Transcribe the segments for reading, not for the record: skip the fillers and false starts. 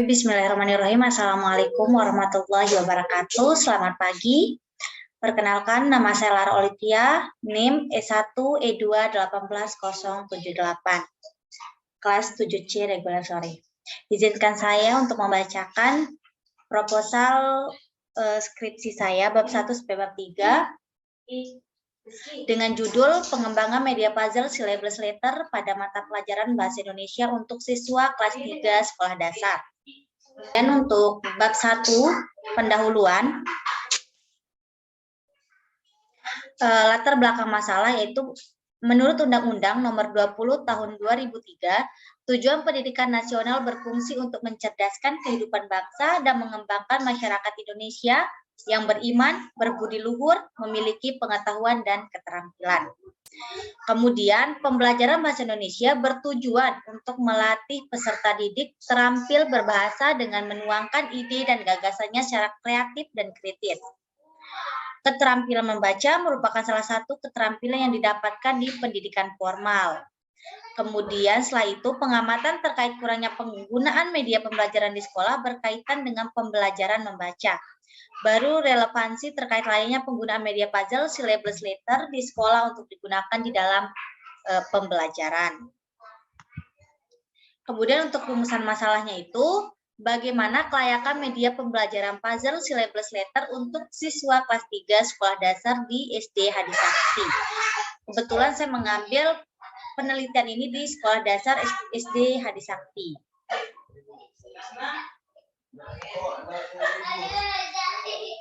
Bismillahirrahmanirrahim. Assalamualaikum warahmatullahi wabarakatuh. Selamat pagi. Perkenalkan, nama saya Lara Olivia, NIM E1E2 18078, kelas 7C regular sore. Izinkan saya untuk membacakan proposal skripsi saya bab 1 sampai bab 3 dengan judul Pengembangan Media Puzzle Syllabus Letter pada mata pelajaran Bahasa Indonesia untuk siswa kelas 3 sekolah dasar. Dan untuk bab 1 pendahuluan, latar belakang masalah yaitu menurut Undang-Undang Nomor 20 Tahun 2003, tujuan pendidikan nasional berfungsi untuk mencerdaskan kehidupan bangsa dan mengembangkan masyarakat Indonesia yang beriman, berbudi luhur, memiliki pengetahuan dan keterampilan. Kemudian, pembelajaran bahasa Indonesia bertujuan untuk melatih peserta didik terampil berbahasa dengan menuangkan ide dan gagasannya secara kreatif dan kritis. Keterampilan membaca merupakan salah satu keterampilan yang didapatkan di pendidikan formal. Kemudian setelah itu pengamatan terkait kurangnya penggunaan media pembelajaran di sekolah berkaitan dengan pembelajaran membaca. Baru relevansi terkait lainnya penggunaan media puzzle syllabus letter di sekolah untuk digunakan di dalam pembelajaran. Kemudian untuk rumusan masalahnya itu, bagaimana kelayakan media pembelajaran puzzle syllabus letter untuk siswa kelas 3 sekolah dasar di SD Hadisakti. Kebetulan saya mengambil penelitian ini di sekolah dasar SD Hadisakti.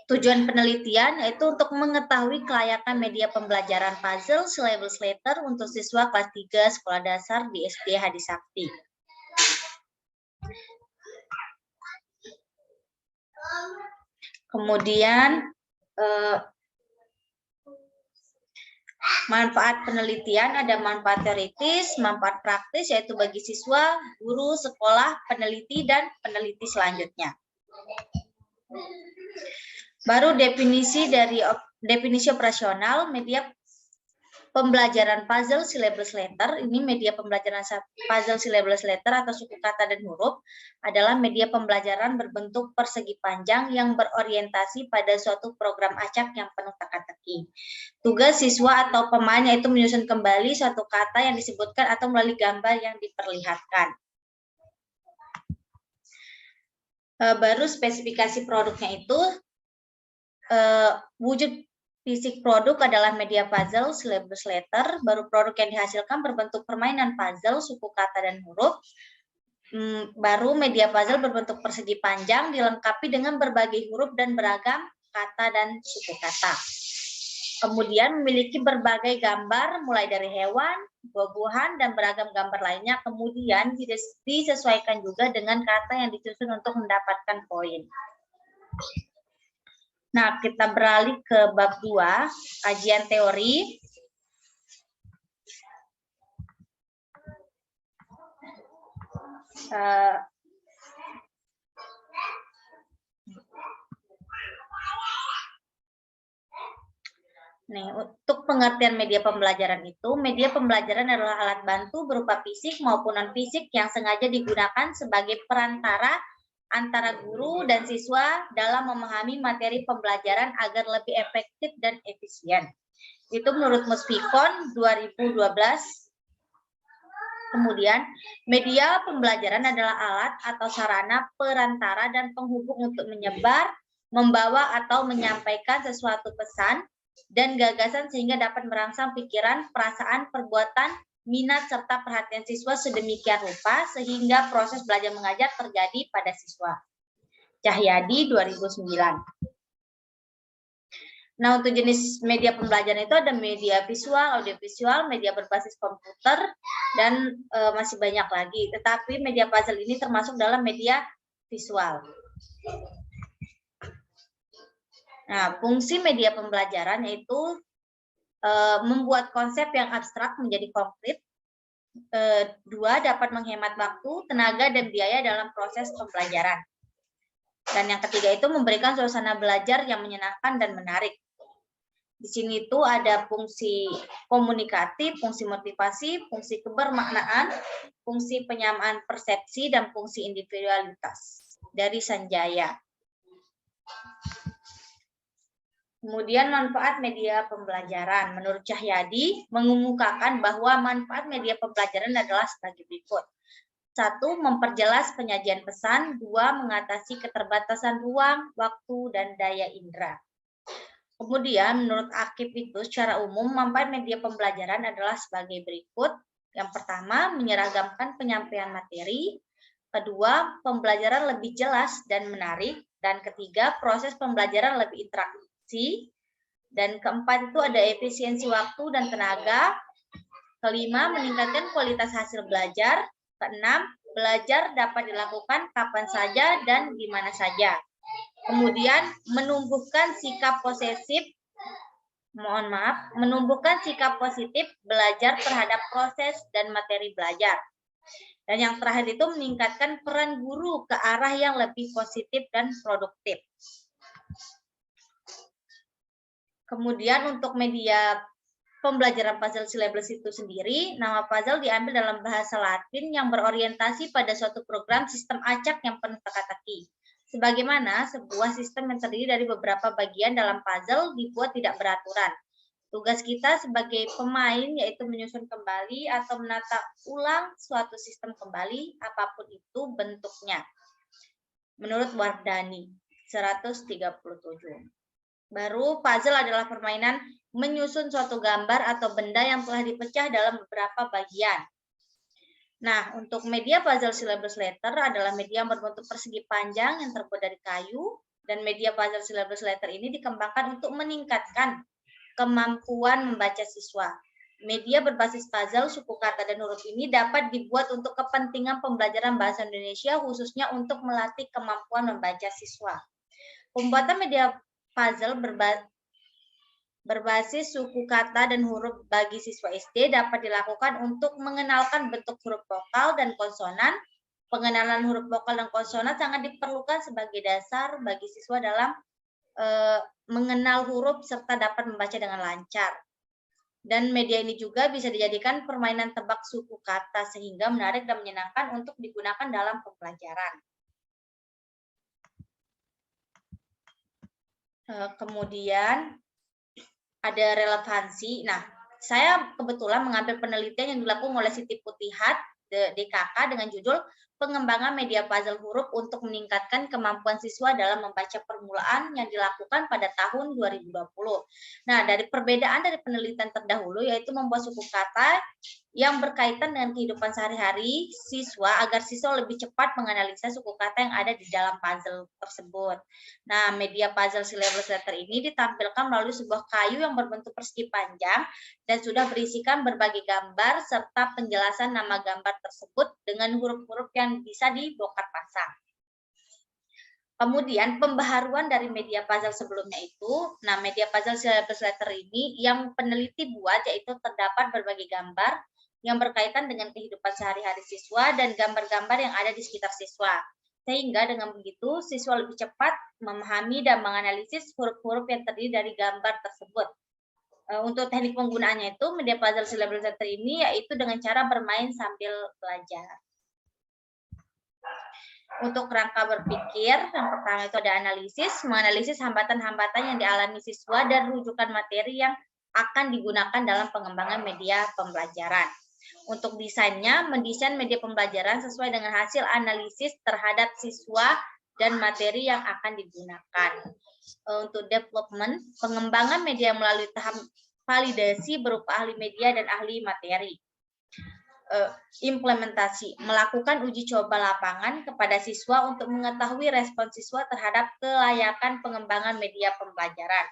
Tujuan penelitian yaitu untuk mengetahui kelayakan media pembelajaran puzzle syllabus letter untuk siswa kelas 3 sekolah dasar di SD Hadisakti. Kemudian manfaat penelitian ada manfaat teoritis, manfaat praktis yaitu bagi siswa, guru, sekolah, peneliti, dan peneliti selanjutnya. Baru definisi operasional media pembelajaran puzzle syllabus letter. Ini media pembelajaran puzzle syllabus letter atau suku kata dan huruf adalah media pembelajaran berbentuk persegi panjang yang berorientasi pada suatu program acak yang penuh teka-teki. Tugas siswa atau pemain yaitu menyusun kembali suatu kata yang disebutkan atau melalui gambar yang diperlihatkan. Baru spesifikasi produknya itu wujud fisik produk adalah media puzzle syllabus letter. Baru produk yang dihasilkan berbentuk permainan puzzle suku kata dan huruf. Baru media puzzle berbentuk persegi panjang dilengkapi dengan berbagai huruf dan beragam kata dan suku kata. Kemudian memiliki berbagai gambar mulai dari hewan, buah-buahan, dan beragam gambar lainnya. Kemudian disesuaikan juga dengan kata yang disusun untuk mendapatkan poin. Nah, kita beralih ke bab 2, kajian teori. Untuk pengertian media pembelajaran itu, media pembelajaran adalah alat bantu berupa fisik maupun non-fisik yang sengaja digunakan sebagai perantara antara guru dan siswa dalam memahami materi pembelajaran agar lebih efektif dan efisien. Itu menurut Muspikon 2012. Kemudian, media pembelajaran adalah alat atau sarana perantara dan penghubung untuk menyebar, membawa atau menyampaikan sesuatu pesan dan gagasan sehingga dapat merangsang pikiran, perasaan, perbuatan, minat serta perhatian siswa sedemikian rupa sehingga proses belajar mengajar terjadi pada siswa. Cahyadi 2009. Nah, untuk jenis media pembelajaran itu ada media visual, audiovisual, media berbasis komputer, dan masih banyak lagi. Tetapi media puzzle ini termasuk dalam media visual. Nah, fungsi media pembelajaran yaitu membuat konsep yang abstrak menjadi konkret. 2, dapat menghemat waktu, tenaga, dan biaya dalam proses pembelajaran. Dan yang ketiga itu memberikan suasana belajar yang menyenangkan dan menarik. Di sini tuh ada fungsi komunikatif, fungsi motivasi, fungsi kebermaknaan, fungsi penyamaan persepsi, dan fungsi individualitas. dari Sanjaya. Kemudian manfaat media pembelajaran. Menurut Cahyadi, mengemukakan bahwa manfaat media pembelajaran adalah sebagai berikut. 1. Memperjelas penyajian pesan. 2. Mengatasi keterbatasan ruang, waktu, dan daya indera. Kemudian menurut Akif itu secara umum manfaat media pembelajaran adalah sebagai berikut. Yang pertama, menyeragamkan penyampaian materi. Kedua, pembelajaran lebih jelas dan menarik. Dan ketiga, proses pembelajaran lebih interaktif. Dan keempat itu ada efisiensi waktu dan tenaga. Kelima, meningkatkan kualitas hasil belajar. Keenam, belajar dapat dilakukan kapan saja dan di mana saja. Kemudian menumbuhkan sikap positif belajar terhadap proses dan materi belajar. Dan yang terakhir itu meningkatkan peran guru ke arah yang lebih positif dan produktif. Kemudian untuk media pembelajaran puzzle syllabus itu sendiri, nama puzzle diambil dalam bahasa Latin yang berorientasi pada suatu program sistem acak yang penuh teka-teki. Sebagaimana sebuah sistem yang terdiri dari beberapa bagian dalam puzzle dibuat tidak beraturan. Tugas kita sebagai pemain yaitu menyusun kembali atau menata ulang suatu sistem kembali, apapun itu bentuknya. Menurut Wardani, 137. Baru puzzle adalah permainan menyusun suatu gambar atau benda yang telah dipecah dalam beberapa bagian. Nah, untuk media puzzle syllabus letter adalah media yang berbentuk persegi panjang yang terbuat dari kayu, dan media puzzle syllabus letter ini dikembangkan untuk meningkatkan kemampuan membaca siswa. Media berbasis puzzle, suku kata, dan huruf ini dapat dibuat untuk kepentingan pembelajaran bahasa Indonesia, khususnya untuk melatih kemampuan membaca siswa. Pembuatan media puzzle berbasis suku kata dan huruf bagi siswa SD dapat dilakukan untuk mengenalkan bentuk huruf vokal dan konsonan. Pengenalan huruf vokal dan konsonan sangat diperlukan sebagai dasar bagi siswa dalam mengenal huruf serta dapat membaca dengan lancar. Dan media ini juga bisa dijadikan permainan tebak suku kata sehingga menarik dan menyenangkan untuk digunakan dalam pembelajaran. Kemudian ada relevansi. Nah, saya kebetulan mengambil penelitian yang dilakukan oleh Siti Putihat DKK dengan judul Pengembangan Media Puzzle Huruf untuk Meningkatkan Kemampuan Siswa dalam Membaca Permulaan yang dilakukan pada tahun 2020. Nah, dari perbedaan dari penelitian terdahulu yaitu membuat suku kata yang berkaitan dengan kehidupan sehari-hari siswa agar siswa lebih cepat menganalisa suku kata yang ada di dalam puzzle tersebut. Nah, media puzzle syllabus letter ini ditampilkan melalui sebuah kayu yang berbentuk persegi panjang dan sudah berisikan berbagai gambar serta penjelasan nama gambar tersebut dengan huruf-huruf yang bisa dibongkar pasang. Kemudian pembaharuan dari media puzzle sebelumnya itu, nah media puzzle syllabus letter ini yang peneliti buat yaitu terdapat berbagai gambar yang berkaitan dengan kehidupan sehari-hari siswa dan gambar-gambar yang ada di sekitar siswa. Sehingga dengan begitu siswa lebih cepat memahami dan menganalisis huruf-huruf yang terdiri dari gambar tersebut. Untuk teknik penggunaannya itu media puzzle syllabus letter ini yaitu dengan cara bermain sambil belajar. Untuk kerangka berpikir, yang pertama itu ada analisis, menganalisis hambatan-hambatan yang dialami siswa dan rujukan materi yang akan digunakan dalam pengembangan media pembelajaran. Untuk desainnya, mendesain media pembelajaran sesuai dengan hasil analisis terhadap siswa dan materi yang akan digunakan. Untuk development, pengembangan media melalui tahap validasi berupa ahli media dan ahli materi. Implementasi, melakukan uji coba lapangan kepada siswa untuk mengetahui respon siswa terhadap kelayakan pengembangan media pembelajaran.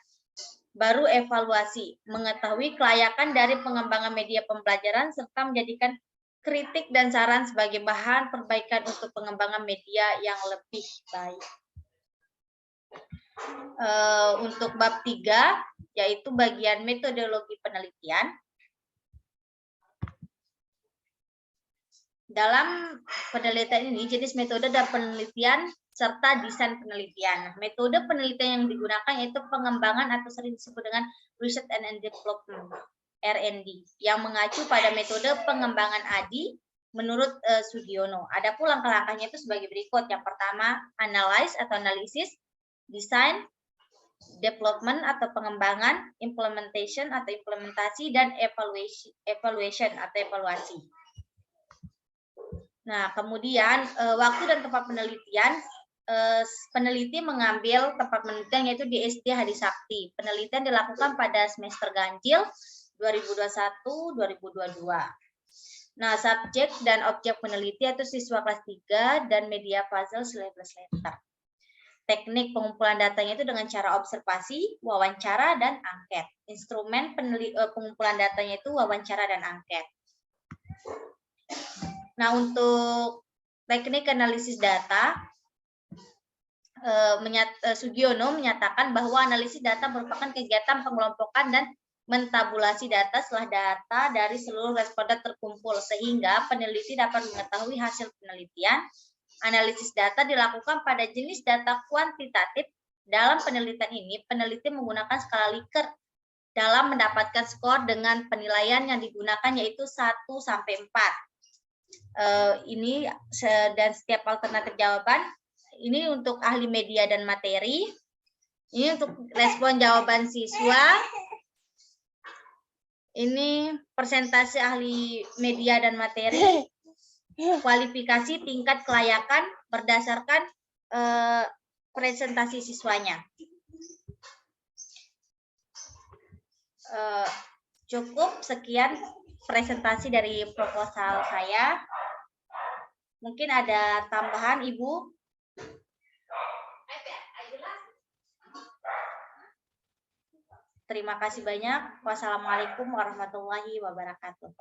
Baru evaluasi, mengetahui kelayakan dari pengembangan media pembelajaran serta menjadikan kritik dan saran sebagai bahan perbaikan untuk pengembangan media yang lebih baik. Untuk bab 3, yaitu bagian metodologi penelitian. Dalam penelitian ini, jenis metode dan penelitian serta desain penelitian. Metode penelitian yang digunakan yaitu pengembangan atau sering disebut dengan Research and Development (R&D) yang mengacu pada metode pengembangan ADI menurut Sugiono. Adapun langkah-langkahnya itu sebagai berikut. Yang pertama, analyze atau analisis, design, development atau pengembangan, implementation atau implementasi, dan evaluation atau evaluasi. Nah, kemudian waktu dan tempat penelitian, peneliti mengambil tempat penelitian yaitu di SD Hadi Sakti. Penelitian dilakukan pada semester ganjil 2021-2022. Nah, subjek dan objek peneliti itu siswa kelas 3 dan media puzzle 11 letter. Teknik pengumpulan datanya itu dengan cara observasi, wawancara, dan angket. Instrumen pengumpulan datanya itu wawancara dan angket. Nah, untuk teknik analisis data, Sugiono menyatakan bahwa analisis data merupakan kegiatan pengelompokan dan mentabulasi data setelah data dari seluruh responden terkumpul, sehingga peneliti dapat mengetahui hasil penelitian. Analisis data dilakukan pada jenis data kuantitatif. Dalam penelitian ini, peneliti menggunakan skala Likert dalam mendapatkan skor dengan penilaian yang digunakan yaitu 1 sampai 4. Ini dan setiap alternatif jawaban. Ini untuk ahli media dan materi. Ini untuk respon jawaban siswa. Ini persentase ahli media dan materi. Kualifikasi tingkat kelayakan berdasarkan presentasi siswanya. Cukup sekian presentasi dari proposal saya. Mungkin ada tambahan, Ibu? Terima kasih banyak. Wassalamualaikum warahmatullahi wabarakatuh.